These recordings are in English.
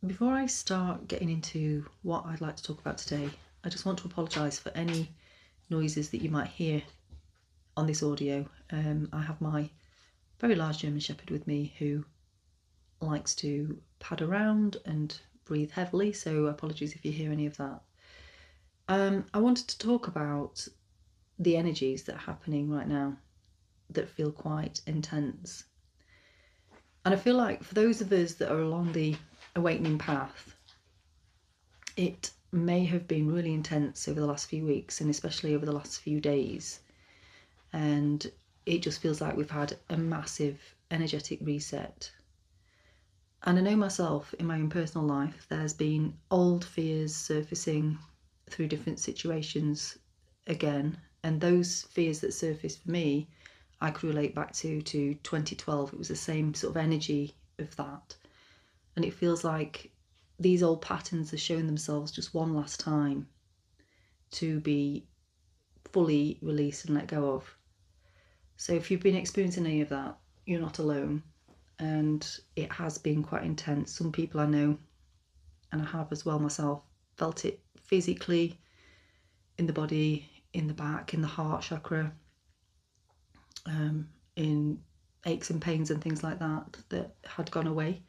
Before I start getting into what I'd like to talk about today, I just want to apologise for any noises that you might hear on this audio. I have my very large German Shepherd with me who likes to pad around and breathe heavily, so apologies if you hear any of that. I wanted to talk about the energies that are happening right now that feel quite intense. And I feel like for those of us that are along the awakening path, it may have been really intense over the last few weeks and especially over the last few days. And it just feels like we've had a massive energetic reset. And I know myself in my own personal life, there's been old fears surfacing through different situations again. And those fears that surfaced for me, I could relate back to 2012. It was the same sort of energy of that. And it feels like these old patterns are showing themselves just one last time to be fully released and let go of. So if you've been experiencing any of that, you're not alone. And it has been quite intense. Some people I know, and I have as well myself, felt it physically in the body, in the back, in the heart chakra, in aches and pains and things like that had gone away.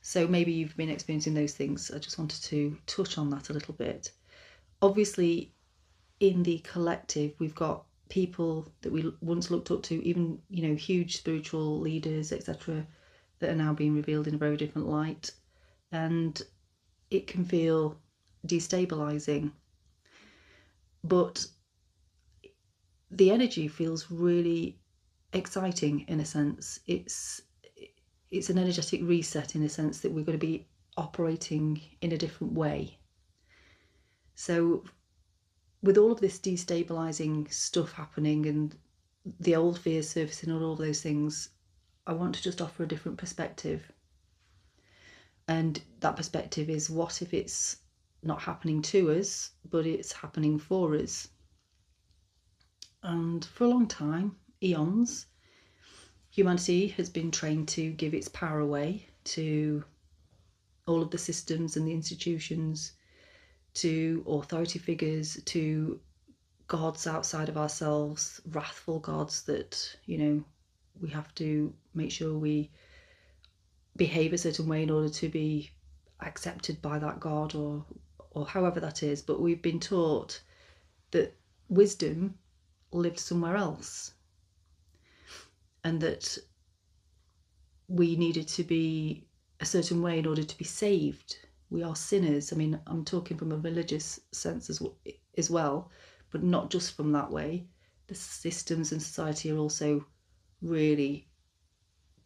So maybe you've been experiencing those things. I just wanted to touch on that a little bit. Obviously, in the collective, we've got people that we once looked up to, even, huge spiritual leaders, etc., that are now being revealed in a very different light. And it can feel destabilising. But the energy feels really exciting in a sense. It's an energetic reset in a sense that we're going to be operating in a different way. So with all of this destabilising stuff happening and the old fears surfacing and all of those things, I want to just offer a different perspective. And that perspective is, what if it's not happening to us, but it's happening for us? And for a long time, eons, humanity has been trained to give its power away to all of the systems and the institutions, to authority figures, to gods outside of ourselves, wrathful gods that, we have to make sure we behave a certain way in order to be accepted by that god, or however that is. But we've been taught that wisdom lived somewhere else, and that we needed to be a certain way in order to be saved. We are sinners. I mean, I'm talking from a religious sense as well, but not just from that way. The systems and society are also really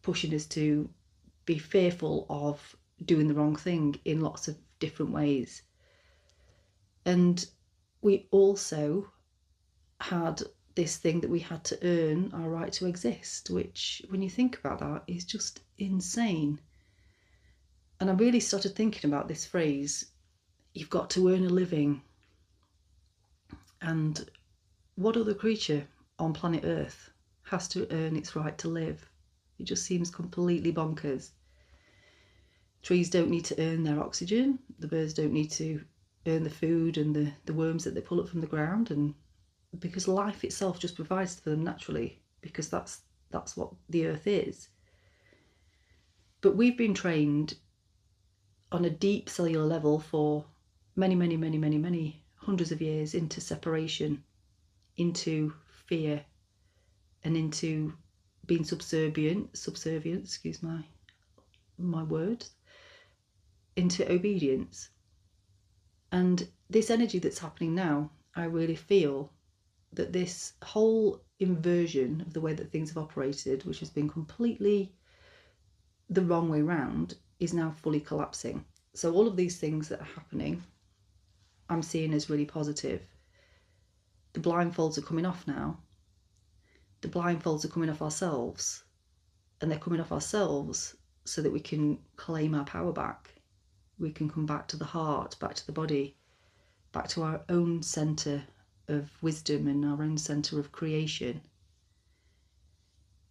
pushing us to be fearful of doing the wrong thing in lots of different ways. And we also had this thing that we had to earn our right to exist, which, when you think about that, is just insane. And I really started thinking about this phrase, you've got to earn a living. And what other creature on planet Earth has to earn its right to live? It just seems completely bonkers. Trees don't need to earn their oxygen. The birds don't need to earn the food and the worms that they pull up from the ground, and because life itself just provides for them naturally, because that's what the earth is. But we've been trained on a deep cellular level for many hundreds of years into separation, into fear, and into being subservient, excuse my words, into obedience. And this energy that's happening now, I really feel that this whole inversion of the way that things have operated, which has been completely the wrong way round, is now fully collapsing. So all of these things that are happening, I'm seeing as really positive. The blindfolds are coming off now. The blindfolds are coming off ourselves, and they're coming off ourselves so that we can claim our power back. We can come back to the heart, back to the body, back to our own centre of wisdom and our own centre of creation.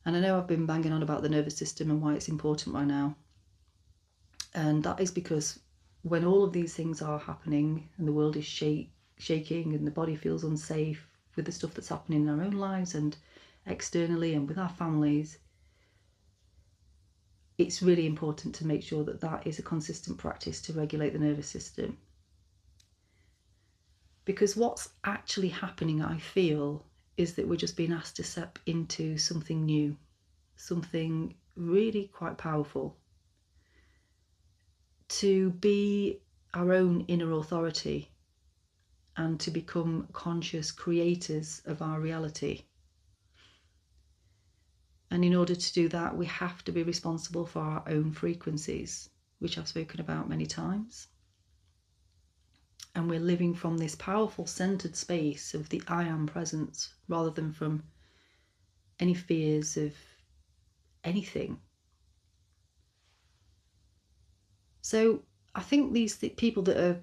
And I know I've been banging on about the nervous system and why it's important right now. And that is because when all of these things are happening and the world is shaking and the body feels unsafe with the stuff that's happening in our own lives and externally and with our families, it's really important to make sure that that is a consistent practice to regulate the nervous system. Because what's actually happening, I feel, is that we're just being asked to step into something new, something really quite powerful, to be our own inner authority and to become conscious creators of our reality. And in order to do that, we have to be responsible for our own frequencies, which I've spoken about many times. And we're living from this powerful centered space of the I am presence rather than from any fears of anything. So I think these people that are,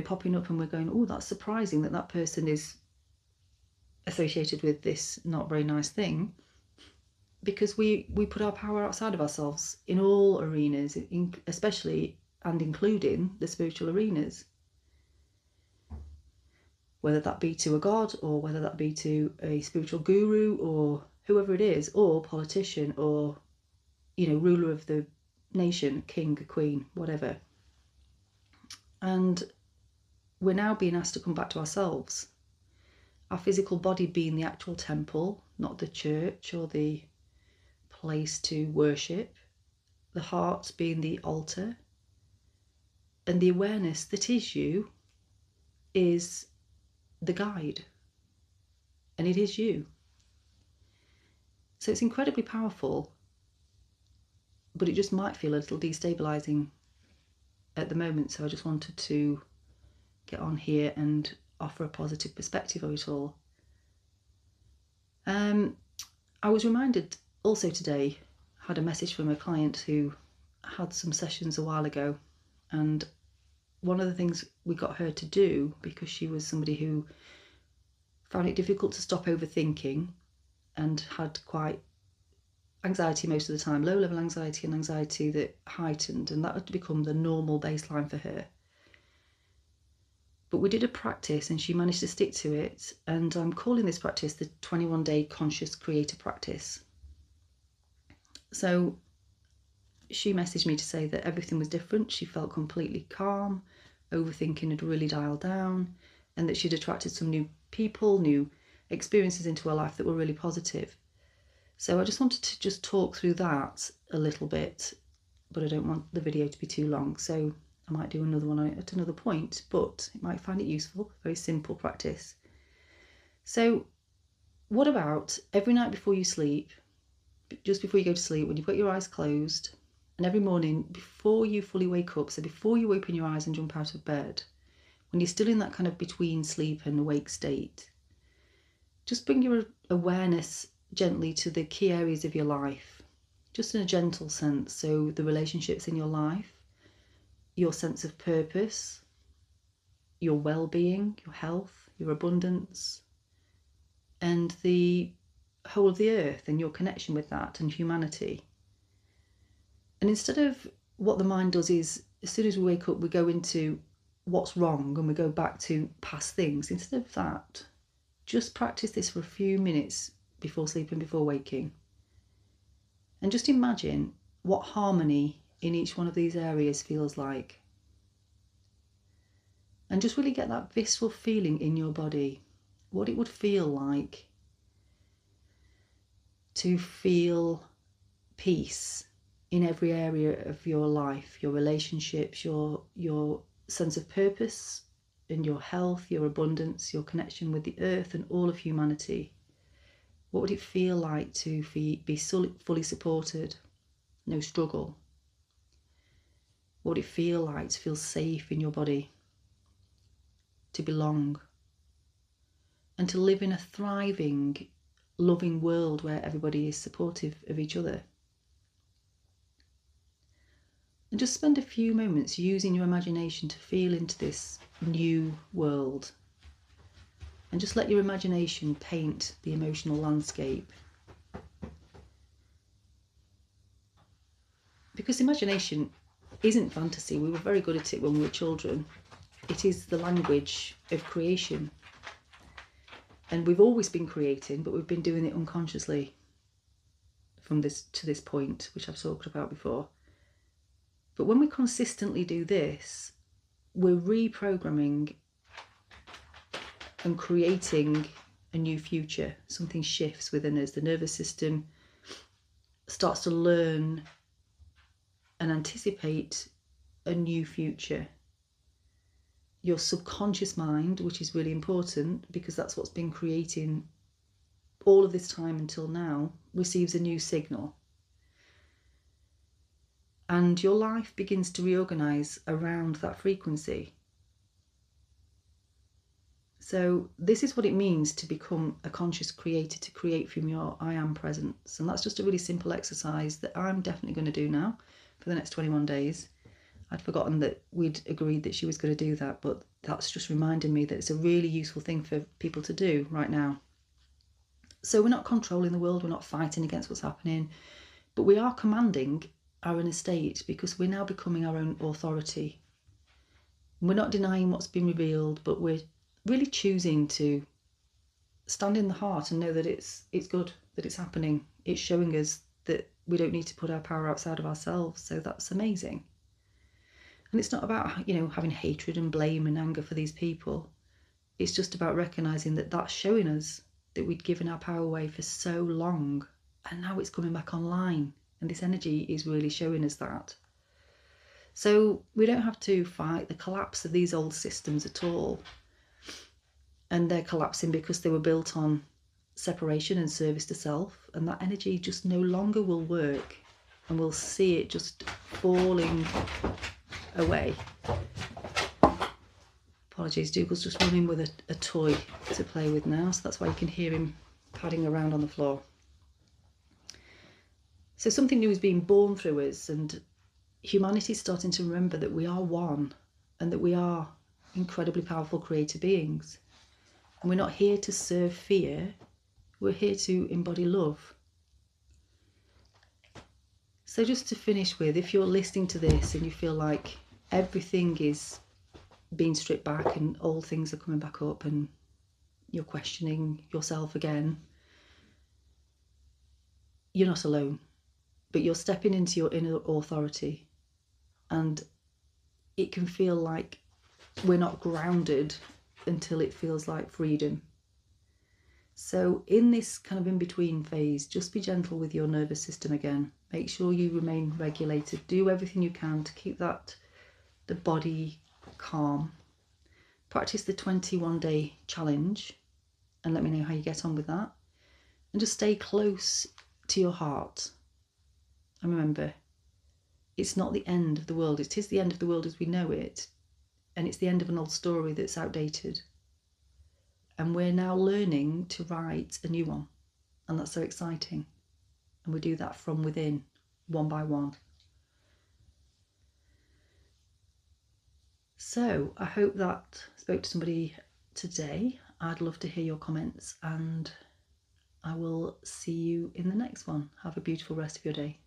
popping up and we're going, oh, that's surprising that that person is associated with this not very nice thing, because we put our power outside of ourselves in all arenas, especially and including the spiritual arenas, whether that be to a god or whether that be to a spiritual guru or whoever it is, or politician or ruler of the nation, king, queen, whatever. And we're now being asked to come back to ourselves, our physical body being the actual temple, not the church or the place to worship, the heart being the altar, and the awareness that is you is the guide, and it is you. So it's incredibly powerful, but it just might feel a little destabilising at the moment. So I just wanted to get on here and offer a positive perspective of it all. I was reminded also today, had a message from a client who had some sessions a while ago, and one of the things we got her to do, because she was somebody who found it difficult to stop overthinking and had quite anxiety most of the time, low level anxiety and anxiety that heightened, and that had become the normal baseline for her. But we did a practice and she managed to stick to it, and I'm calling this practice the 21-day conscious creator practice. So she messaged me to say that everything was different. She felt completely calm, overthinking had really dialed down, and that she'd attracted some new people, new experiences into her life that were really positive. So I just wanted to just talk through that a little bit, but I don't want the video to be too long, so I might do another one at another point, but it might find it useful. Very simple practice. So what about every night before you sleep, just before you go to sleep, when you've got your eyes closed, and every morning before you fully wake up, so before you open your eyes and jump out of bed, when you're still in that kind of between sleep and awake state, just bring your awareness gently to the key areas of your life, just in a gentle sense. So the relationships in your life, your sense of purpose, your well-being, your health, your abundance, and the whole of the earth and your connection with that and humanity. And instead of what the mind does is, as soon as we wake up, we go into what's wrong and we go back to past things. Instead of that, just practice this for a few minutes before sleep and before waking. And just imagine what harmony in each one of these areas feels like. And just really get that visceral feeling in your body, what it would feel like to feel peace in every area of your life, your relationships, your sense of purpose, and your health, your abundance, your connection with the earth and all of humanity. What would it feel like to be fully supported, no struggle? What would it feel like to feel safe in your body, to belong, and to live in a thriving, loving world where everybody is supportive of each other? And just spend a few moments using your imagination to feel into this new world. And just let your imagination paint the emotional landscape. Because imagination isn't fantasy. We were very good at it when we were children. It is the language of creation. And we've always been creating, but we've been doing it unconsciously from this to this point, which I've talked about before. But when we consistently do this, we're reprogramming and creating a new future. Something shifts within us. The nervous system starts to learn and anticipate a new future. Your subconscious mind, which is really important because that's what's been creating all of this time until now, receives a new signal. And your life begins to reorganize around that frequency. So this is what it means to become a conscious creator, to create from your I am presence. And that's just a really simple exercise that I'm definitely going to do now for the next 21 days. I'd forgotten that we'd agreed that she was going to do that, but that's just reminding me that it's a really useful thing for people to do right now. So we're not controlling the world, we're not fighting against what's happening, but we are commanding our inner state because we're now becoming our own authority. We're not denying what's been revealed, but we're really choosing to stand in the heart and know that it's good, that it's happening. It's showing us that we don't need to put our power outside of ourselves, so that's amazing. And it's not about, having hatred and blame and anger for these people. It's just about recognizing that that's showing us that we'd given our power away for so long, and now it's coming back online. And this energy is really showing us that. So we don't have to fight the collapse of these old systems at all. And they're collapsing because they were built on separation and service to self. And that energy just no longer will work. And we'll see it just falling away. Apologies, Dougal's just running with a toy to play with now, so that's why you can hear him padding around on the floor. So something new is being born through us, and humanity's starting to remember that we are one and that we are incredibly powerful creative beings. And we're not here to serve fear, we're here to embody love. So just to finish with, if you're listening to this and you feel like everything is being stripped back and old things are coming back up and you're questioning yourself again, you're not alone, but you're stepping into your inner authority. And it can feel like we're not grounded until it feels like freedom. So in this kind of in-between phase, just be gentle with your nervous system again. Make sure you remain regulated. Do everything you can to keep the body calm. Practice the 21-day challenge and let me know how you get on with that. And just stay close to your heart. And remember, it's not the end of the world. It is the end of the world as we know it. And it's the end of an old story that's outdated. And we're now learning to write a new one. And that's so exciting. And we do that from within, one by one. So I hope that spoke to somebody today. I'd love to hear your comments, and I will see you in the next one. Have a beautiful rest of your day.